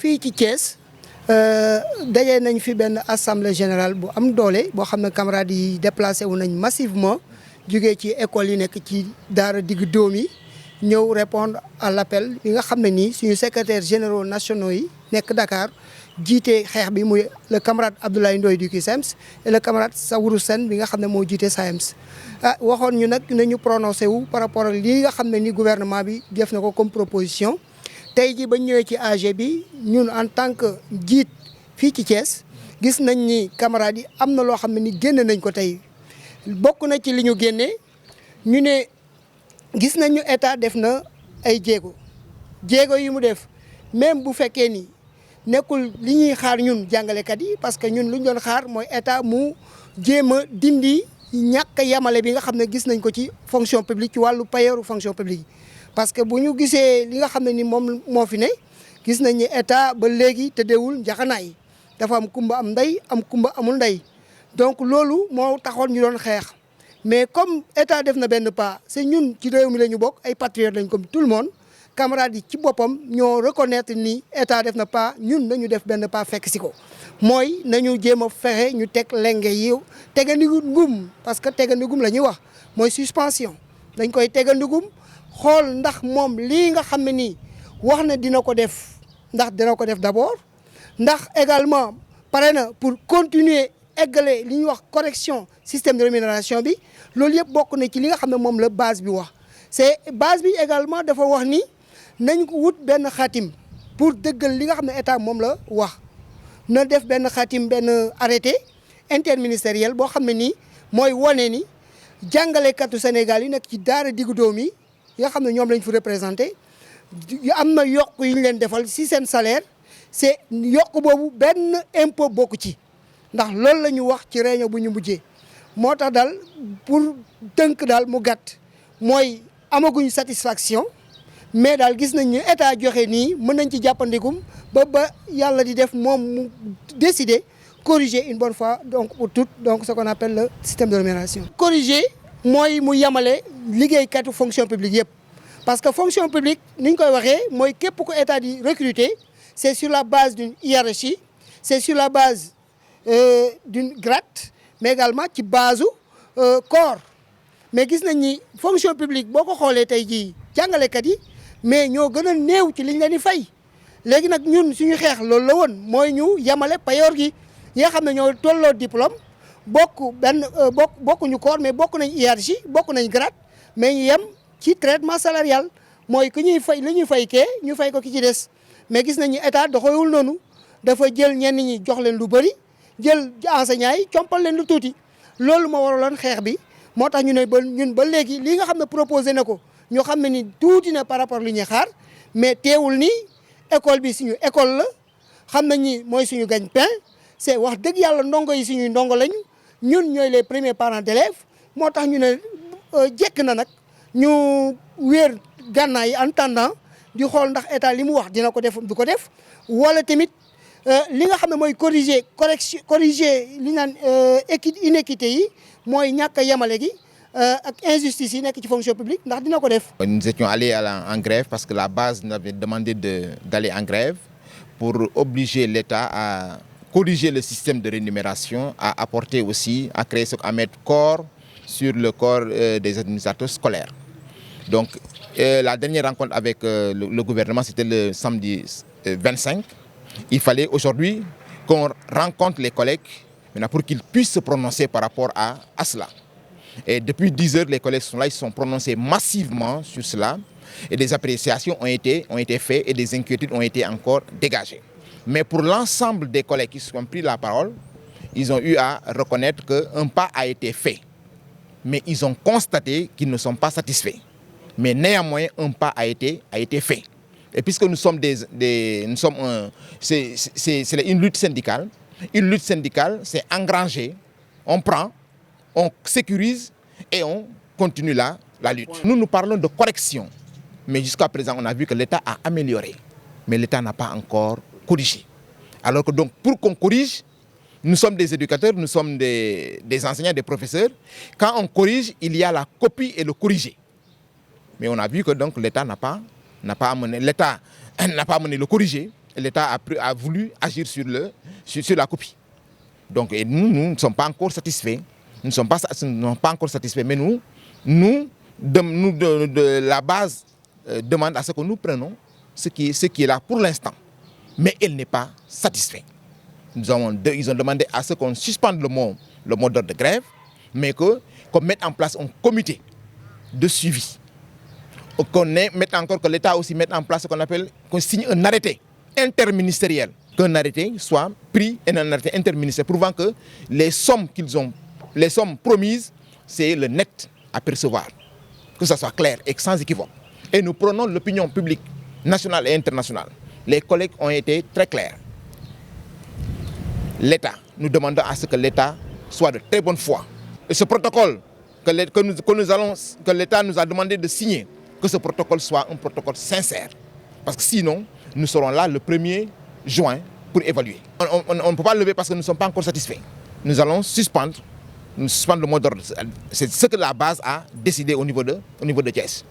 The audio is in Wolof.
fii ci Thiès daje nañ fi benn assemblée générale bu am doole boo xam ne camarades yi déplacé wu nañ massivement jugee ci école yi nekk ci daara digg dóom yi ñëw répondre à l'appel yi nga xam ne nii suñu secrétaire généraux nationaux yi nekk Dakar jiite xeex bi muy le camarade Abdoulaye Ndoye du CUSEMS et le camarade Saourou Sène bi nga xam ne moo jiite SAEMS waxoon ñu nag nañu prononcé wu par rapport ak lii nga xam ne ni gouvernement bi def na ko comme proposition tey ji ba ñëwee ci AG bi ñun en tant que jiit fii ci Thiès gis nañ ni camarades yi am na loo xam ne ni génne nañ ko tey bokk na ci li ñu génnee ñu ne gis nañu état def na ay jéego yi mu def même bu fekkee ni nekkul li ñuy xaar ñun jàngalekat yi parce que ñun lu ñu doon xaar mooy état mu jéem a dindi ñàkk yamale bi nga xam ne gis nañ ko ci fonction publique ci wàllu payeeru fonction publique yi. parce que bu ñu gisee li nga xam ne ni moom moo fi ne gis nañ ni état ba léegi tëddeewul njaxanaay dafa am kumba am ndey am kumba amul ndey donc loolu moo taxoon ñu doon xeex. mais comme état def na benn pas c'est ñun ci réew mi la ñu bokk ay patriotes lañ comme tout le monde camarades yi ci boppam ñoo reconnaître ni état def na pas ñun nañu def benn pas fekk si ko mooy nañu jéem a fexe ñu teg lenge yi tegandigum parce que tegandigum la ñuy wax mooy suspension dañ koy tegandigum xool ndax moom lii nga xam ne nii wax na dina ko def ndax dina ko def d'abord ndax également pare na pour continuer eggale li ñuy wax correction système de rémunération bi loolu yëpp bokk na ci li nga xam ne moom la base bi wax c'est base bi également dafa wax ni nañ ko wut benn xaatim pour dëggal li nga xam ne état moom la wax na def benn xaatim benn arrêté interministériel boo xam ne nii mooy wane ni jàngalekatu Sénégal yi nekk ci daara diggu doom yi nga xam ne ñoom lañ fi représenté am na yokk yu ñu leen defal si seen salaire c'est yokk boobu benn impôt bokk ci ndax loolu la ñu wax ci réunion bu ñu mujjee moo tax daal pour tënk daal mu gàtt mooy amaguñ satisfaction mais daal gis nañ ni état joxe nii mën nañ ci jàppandikum ba yàlla di def moom mu décider corriger une bonne fois donc pour toutes donc ce qu'on appelle le système de rémunération. corriger mooy mu yamale liggéeykatu fonction publique yëpp parce que fonction publique ni ñu koy waxee mooy képp ko état di recruter c'est sur la base d'une hiérarchie c'est sur la base d'une grade mais également ci base corps mais gis nañ ni fonction publique boo ko xoolee tey jii jàngalekat yi mais ñoo gën a néew ci liñ leen di fay léegi nag ñun suñu xeex loolu la woon mooy ñu yamale payoor gi ñi nga xam ne ñoo tolloo diplôme bokkuñu corps mais bokk nañ hiérarchie bokk nañ grade mais ñu yem ci traitement salarial mooy ku ñuy fay li ñuy fay kee ñu fay ko ki ci des mais gis nañ ni état doxewul noonu dafa jël ñenn ñi jox leen lu bëri jël enseignants yi compal leen lu tuuti loolu moo waraloon xeex bi moo tax ñu ne ba ñun ba léegi li nga xam ne proposé na ko ñu xam ne ni tuuti na par rapport lu ñuy xaar mais teewul ni école bi suñu école la xam nañ ni mooy suñu gagne-pain c'est wax dëgg yàlla ndongo yi suñuy ndongo lañu ñun ñooy les premiers parents d'élèves moo tax ñu ne jekk na nag ñu wéer gànnaay yi en attendant di xool ndax état li mu wax dina ko def du ko def wala tamit li nga xam ne mooy corriger li naan inéquité yi mooy ñàkk a yemale gi ak injustice yi nekk ci fonction publique ndax dina ko def. Nous étions allés en grève parce que la base nous avait demandé d'aller en grève pour obliger l'État à corriger le système de rémunération, à apporter aussi, à créer à mettre corps sur le corps des administrateurs scolaires. Donc la dernière rencontre avec le gouvernement, c'était le samedi 25. Il fallait aujourd'hui qu'on rencontre les collègues maintenant pour qu'ils puissent se prononcer par rapport à cela. Et depuis 10 heures, les collègues sont là, ils se sont prononcés massivement sur cela et des appréciations ont été faites et des inquiétudes ont été encore dégagées. Mais pour l'ensemble des collègues qui ont pris la parole, ils ont eu à reconnaître qu'un pas a été fait. Mais ils ont constaté qu'ils ne sont pas satisfaits. Mais néanmoins, un pas a été fait. Et puisque nous sommes c'est une lutte syndicale. Une lutte syndicale, c'est engranger, on prend, on sécurise et on continue la lutte. Nous parlons de correction. Mais jusqu'à présent, on a vu que l'État a amélioré. Mais l'État n'a pas encore corrigé. Alors que donc, pour qu'on corrige, nous sommes des éducateurs, nous sommes des enseignants, des professeurs. Quand on corrige, il y a la copie et le corrigé. Mais on a vu que donc l'État n'a pas amené le corriger. l'État a voulu agir sur la copie. Donc et nous ne sommes pas encore satisfaits. Nous ne sommes pas encore satisfaits, mais la base demande à ce que nous prenions ce qui est là pour l'instant. Mais elle n'est pas satisfaite. Ils ont demandé à ce qu'on suspende le mot d'ordre de grève, mais qu'on mette en place un comité de suivi. Que l'État aussi mette en place ce qu'on signe un arrêté interministériel. Qu'un arrêté soit pris, un arrêté interministériel, prouvant que les sommes promises, c'est le net à percevoir. Que ça soit clair et sans équivoque. Et nous prenons l'opinion publique nationale et internationale. Les collègues ont été très clairs. L'État, nous demandons à ce que l'État soit de très bonne foi. Et ce protocole que l'État nous a demandé de signer, que ce protocole soit un protocole sincère. Parce que sinon, nous serons là le 1er juin pour évaluer. On ne peut pas lever parce que nous ne sommes pas encore satisfaits. Nous allons suspendre le mot d'ordre. C'est ce que la base a décidé au niveau de Thiès.